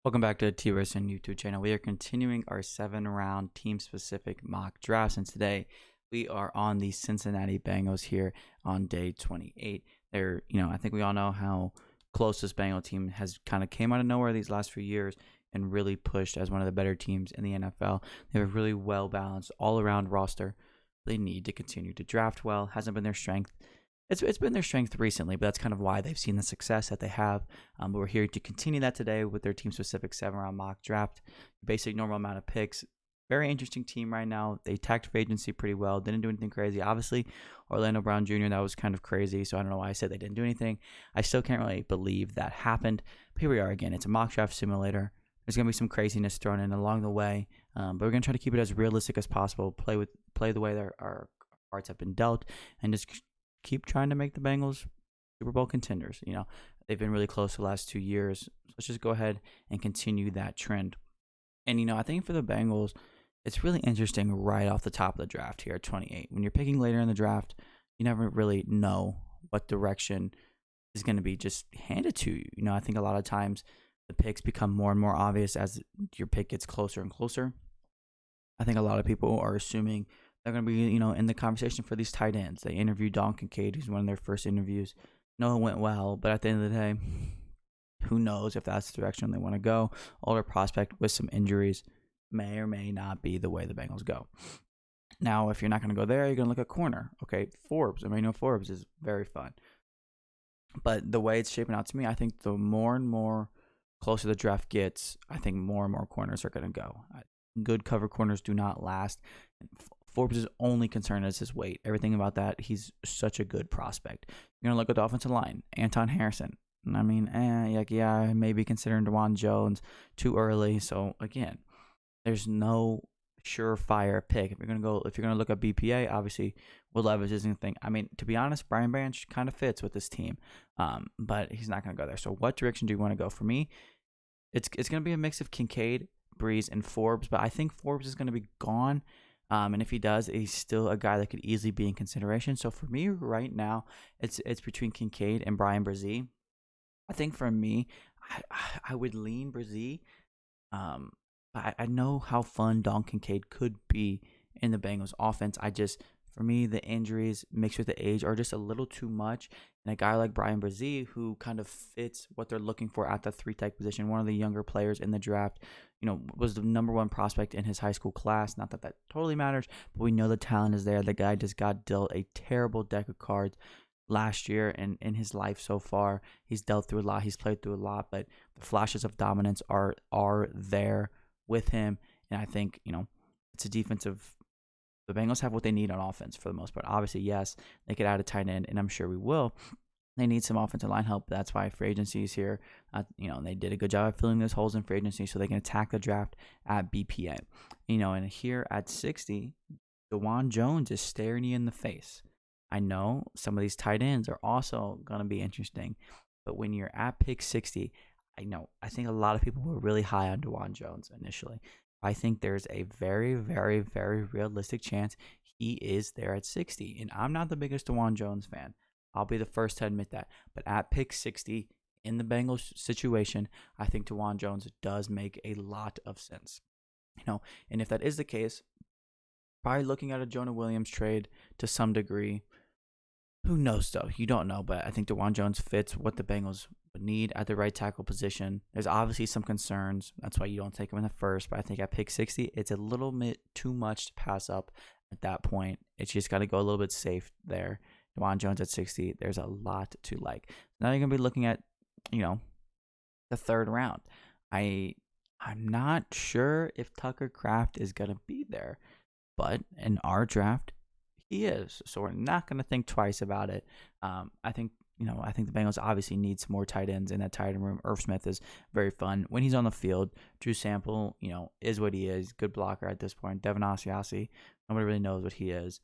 Welcome back to the TWSN YouTube channel. We are continuing our 7-round team-specific mock drafts, and today we are on the Cincinnati Bengals here on day 28. I think we all know how close this Bengal team has kind of came out of nowhere these last few years and really pushed as one of the better teams in the NFL. They have a really well-balanced, all-around roster. They need to continue to draft well. Hasn't been their strength. It's been their strength recently, but that's kind of why they've seen the success that they have. But we're here to continue that today with their team-specific 7-round mock draft. Basic normal amount of picks. Very interesting team right now. They attacked free agency pretty well. Didn't do anything crazy. Obviously, Orlando Brown Jr., that was kind of crazy, so I don't know why I said they didn't do anything. I still can't really believe that happened. But here we are again. It's a mock draft simulator. There's going to be some craziness thrown in along the way, but we're going to try to keep it as realistic as possible, play the way that our cards have been dealt, and just keep trying to make the Bengals Super Bowl contenders. They've been really close the last 2 years. So let's just go ahead and continue that trend. And, I think for the Bengals, it's really interesting right off the top of the draft here at 28. When you're picking later in the draft, you never really know what direction is going to be just handed to you. I think a lot of times the picks become more and more obvious as your pick gets closer and closer. I think a lot of people are assuming they're going to be, in the conversation for these tight ends. They interviewed Don Kincaid, who's one of their first interviews. No, it went well, but at the end of the day, who knows if that's the direction they want to go. Older prospect with some injuries may or may not be the way the Bengals go. Now, if you're not going to go there, you're going to look at corner. Okay, Forbes. Forbes is very fun. But the way it's shaping out to me, I think the more and more closer the draft gets, I think more and more corners are going to go. Good cover corners do not last. Forbes' only concern is his weight. Everything about that, he's such a good prospect. You're going to look at the offensive line. Anton Harrison. Maybe considering DeJuan Jones too early. So, again, there's no surefire pick. If you're going to look at BPA, obviously, Will Levis isn't a thing. To be honest, Brian Branch kind of fits with this team, but he's not going to go there. So, what direction do you want to go? For me, it's going to be a mix of Kincaid, Breeze, and Forbes, but I think Forbes is going to be gone. And if he does, he's still a guy that could easily be in consideration. So for me right now, it's between Kincaid and Brian Brzee. I think for me, I would lean Brzee. I know how fun Don Kincaid could be in the Bengals offense. For me, the injuries mixed with the age are just a little too much. And a guy like Brian Brzee, who kind of fits what they're looking for at the 3-tech position, one of the younger players in the draft, was the number 1 prospect in his high school class. Not that totally matters, but we know the talent is there. The guy just got dealt a terrible deck of cards last year, and in his life so far, he's dealt through a lot. He's played through a lot, but the flashes of dominance are there with him. And I think, it's a defensive. The Bengals have what they need on offense for the most part. Obviously, yes, they could add a tight end, and I'm sure we will. They need some offensive line help. That's why free agency is here. They did a good job of filling those holes in free agency so they can attack the draft at BPA. And here at 60, DeJuan Jones is staring you in the face. I know some of these tight ends are also going to be interesting, but when you're at pick 60, I think a lot of people were really high on DeJuan Jones initially. I think there's a very, very, very realistic chance he is there at 60. And I'm not the biggest DeJuan Jones fan. I'll be the first to admit that. But at pick 60, in the Bengals situation, I think DeJuan Jones does make a lot of sense. And if that is the case, probably looking at a Jonah Williams trade to some degree. Who knows, though? You don't know, but I think DeJuan Jones fits what the Bengals would need at the right tackle position. There's obviously some concerns. That's why you don't take him in the first, but I think at pick 60, it's a little bit too much to pass up at that point. It's just got to go a little bit safe there. DeJuan Jones at 60, there's a lot to like. Now you're going to be looking at, the 3rd round. I'm not sure if Tucker Kraft is going to be there, but in our draft, he is. So we're not going to think twice about it. I think the Bengals obviously need some more tight ends in that tight end room. Irv Smith is very fun when he's on the field. Drew Sample, is what he is. Good blocker at this point. Devin Asiasi, nobody really knows what he is.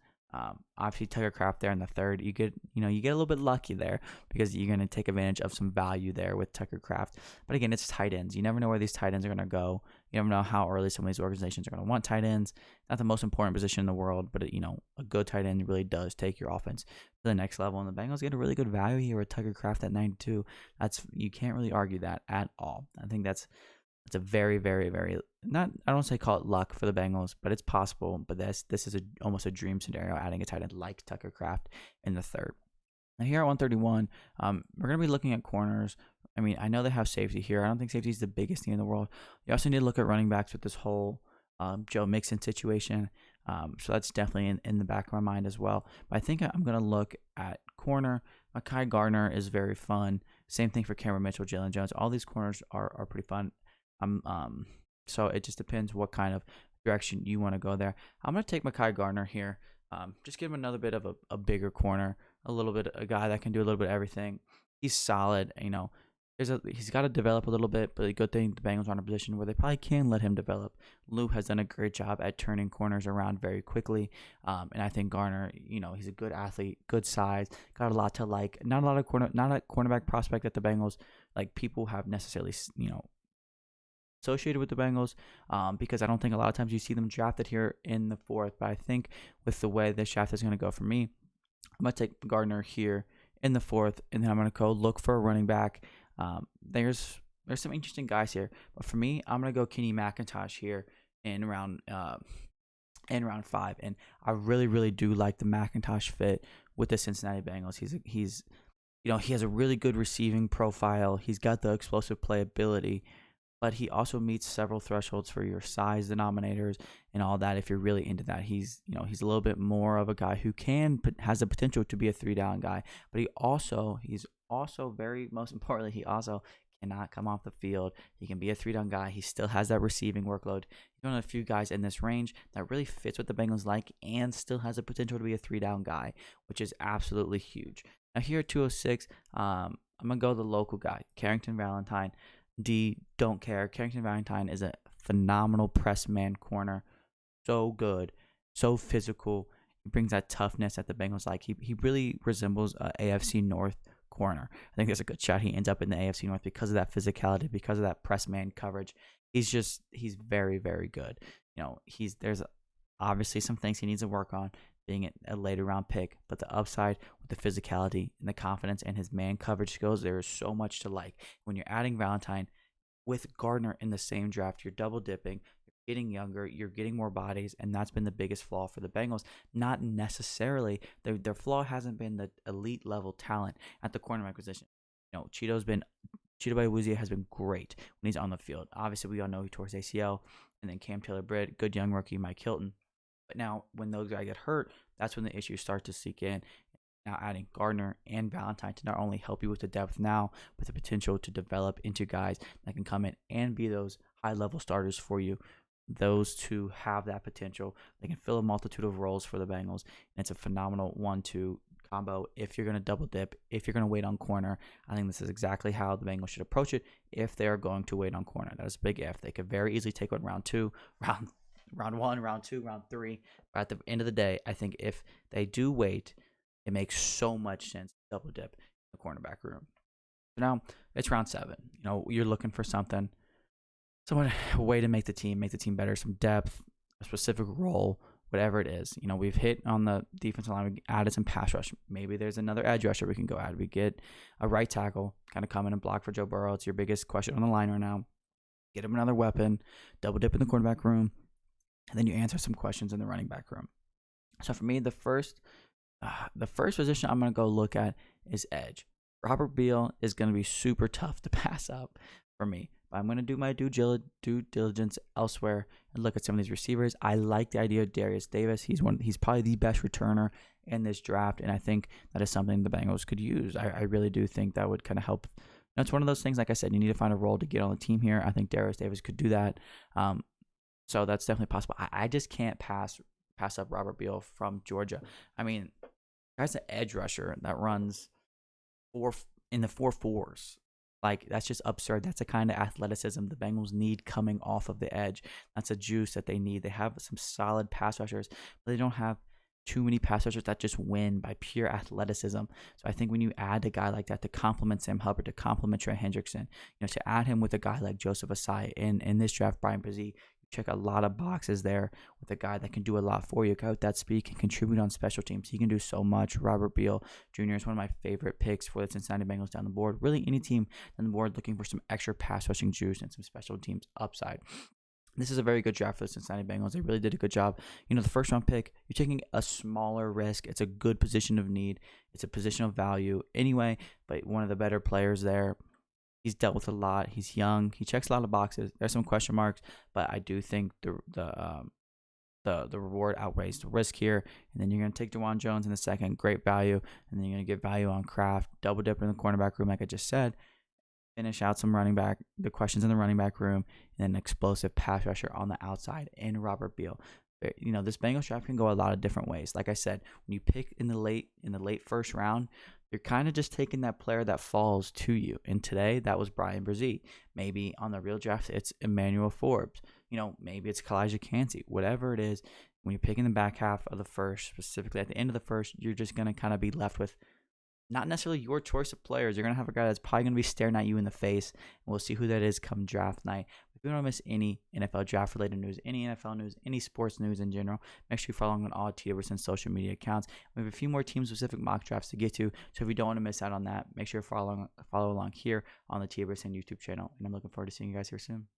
Obviously Tucker Kraft there in the 3rd. You get a little bit lucky there because you're going to take advantage of some value there with Tucker Kraft. But again, it's tight ends. You never know where these tight ends are going to go. You never know how early some of these organizations are going to want tight ends. Not the most important position in the world, but a good tight end really does take your offense to the next level. And the Bengals get a really good value here with Tucker Kraft at 92. You can't really argue that at all. I think that's It's a very, very, very not. I don't say call it luck for the Bengals, but it's possible. But this is almost a dream scenario, adding a tight end like Tucker Kraft in the third. Now here at 131, we're gonna be looking at corners. I mean, I know they have safety here. I don't think safety is the biggest thing in the world. You also need to look at running backs with this whole Joe Mixon situation. So that's definitely in the back of my mind as well. But I think I'm going to look at corner. Mekhi Gardner is very fun. Same thing for Cameron Mitchell, Jalen Jones. All these corners are pretty fun. So it just depends what kind of direction you want to go there. I'm going to take Mekhi Gardner here. Just give him another bit of a bigger corner, a guy that can do a little bit of everything. He's solid, he's got to develop a little bit, but a good thing the Bengals are in a position where they probably can let him develop. Lou has done a great job at turning corners around very quickly, and I think Garner, he's a good athlete, good size, got a lot to like. Not a cornerback prospect that the Bengals people have necessarily associated with the Bengals, because I don't think a lot of times you see them drafted here in the fourth. But I think with the way this draft is going to go for me, I'm going to take Gardner here in the fourth, and then I'm going to go look for a running back. There's some interesting guys here, but for me, I'm gonna go Kenny McIntosh here in round 5, and I really, really do like the McIntosh fit with the Cincinnati Bengals. He has a really good receiving profile. He's got the explosive playability, but he also meets several thresholds for your size denominators and all that. If you're really into that, he's a little bit more of a guy who has the potential to be a 3-down guy, but he's also most importantly, he also cannot come off the field. He can be a 3-down guy. He still has that receiving workload. He's one of the few guys in this range that really fits what the Bengals like and still has the potential to be a 3-down guy, which is absolutely huge. Now here at 206, I'm gonna go the local guy, Carrington Valentine. Don't care. Carrington Valentine is a phenomenal press man corner. So good, so physical. He brings that toughness that the Bengals like. He really resembles a AFC North corner. I think there's a good shot he ends up in the AFC North because of that physicality, because of that press man coverage. He's very, very good. There's obviously some things he needs to work on, being a later round pick, but the upside with the physicality and the confidence and his man coverage skills, there is so much to like. When you're adding Valentine with Gardner in the same draft, you're double dipping, you're getting younger, you're getting more bodies, and that's been the biggest flaw for the Bengals. Not necessarily, their flaw hasn't been the elite level talent at the cornerback position. Cheeto Bayawuzie has been great when he's on the field. Obviously, we all know he tore his ACL, and then Cam Taylor-Britt, good young rookie, Mike Hilton. But now, when those guys get hurt, that's when the issues start to seep in. Now, adding Gardner and Valentine to not only help you with the depth now, but the potential to develop into guys that can come in and be those high-level starters for you. Those two have that potential. They can fill a multitude of roles for the Bengals, and it's a phenomenal 1-2 combo. If you're going to double dip, if you're going to wait on corner, I think this is exactly how the Bengals should approach it if they are going to wait on corner. That is a big if. They could very easily take one round 2, round 1, round 2, round 3. But at the end of the day, I think if they do wait, it makes so much sense to double dip in the cornerback room. So now it's round 7. You're looking for something, a way to make the team better, some depth, a specific role, whatever it is. We've hit on the defensive line, we added some pass rush. Maybe there's another edge rusher we can go add. We get a right tackle, kind of come in and block for Joe Burrow. It's your biggest question on the line right now. Get him another weapon, double dip in the cornerback room, and then you answer some questions in the running back room. So for me, the first position I'm going to go look at is edge. Robert Beal is going to be super tough to pass up for me. But I'm going to do my due diligence elsewhere and look at some of these receivers. I like the idea of Darius Davis. He's probably the best returner in this draft, and I think that is something the Bengals could use. I really do think that would kind of help. It's one of those things, like I said, you need to find a role to get on the team here. I think Darius Davis could do that. So that's definitely possible. I just can't pass up Robert Beal from Georgia. I mean, guy's an edge rusher that runs in the 4.4s. That's just absurd. That's the kind of athleticism the Bengals need coming off of the edge. That's a juice that they need. They have some solid pass rushers, but they don't have too many pass rushers that just win by pure athleticism. So I think when you add a guy like that to complement Sam Hubbard, to complement Trey Hendrickson, to add him with a guy like Joseph Asai in this draft, Brian Brzee, check a lot of boxes there with a guy that can do a lot for you. A guy with that speed can contribute on special teams. He can do so much. Robert Beal Jr. is one of my favorite picks for the Cincinnati Bengals down the board. Really, any team down the board looking for some extra pass rushing juice and some special teams upside. This is a very good draft for the Cincinnati Bengals. They really did a good job. The first round pick, you're taking a smaller risk. It's a good position of need. It's a position of value anyway, but one of the better players there. He's dealt with a lot. He's young. He checks a lot of boxes. There's some question marks, but I do think the reward outweighs the risk here. And then you're going to take Juwan Jones in the second, great value, and then you're going to get value on Kraft, double dip in the cornerback room, like I just said. Finish out some running back, the questions in the running back room, and then an explosive pass rusher on the outside in Robert Beal. This Bengals draft can go a lot of different ways. Like I said, when you pick in the late first round, you're kind of just taking that player that falls to you. And today, that was Brian Brzee. Maybe on the real draft, it's Emmanuel Forbes. Maybe it's Kalijah Kancey. Whatever it is, when you're picking the back half of the first, specifically at the end of the first, you're just going to kind of be left with not necessarily your choice of players. You're going to have a guy that's probably going to be staring at you in the face, and we'll see who that is come draft night. If you don't miss any NFL draft-related news, any NFL news, any sports news in general, make sure you follow on all TWSN social media accounts. We have a few more team-specific mock drafts to get to, so if you don't want to miss out on that, make sure you follow along here on the TWSN YouTube channel, and I'm looking forward to seeing you guys here soon.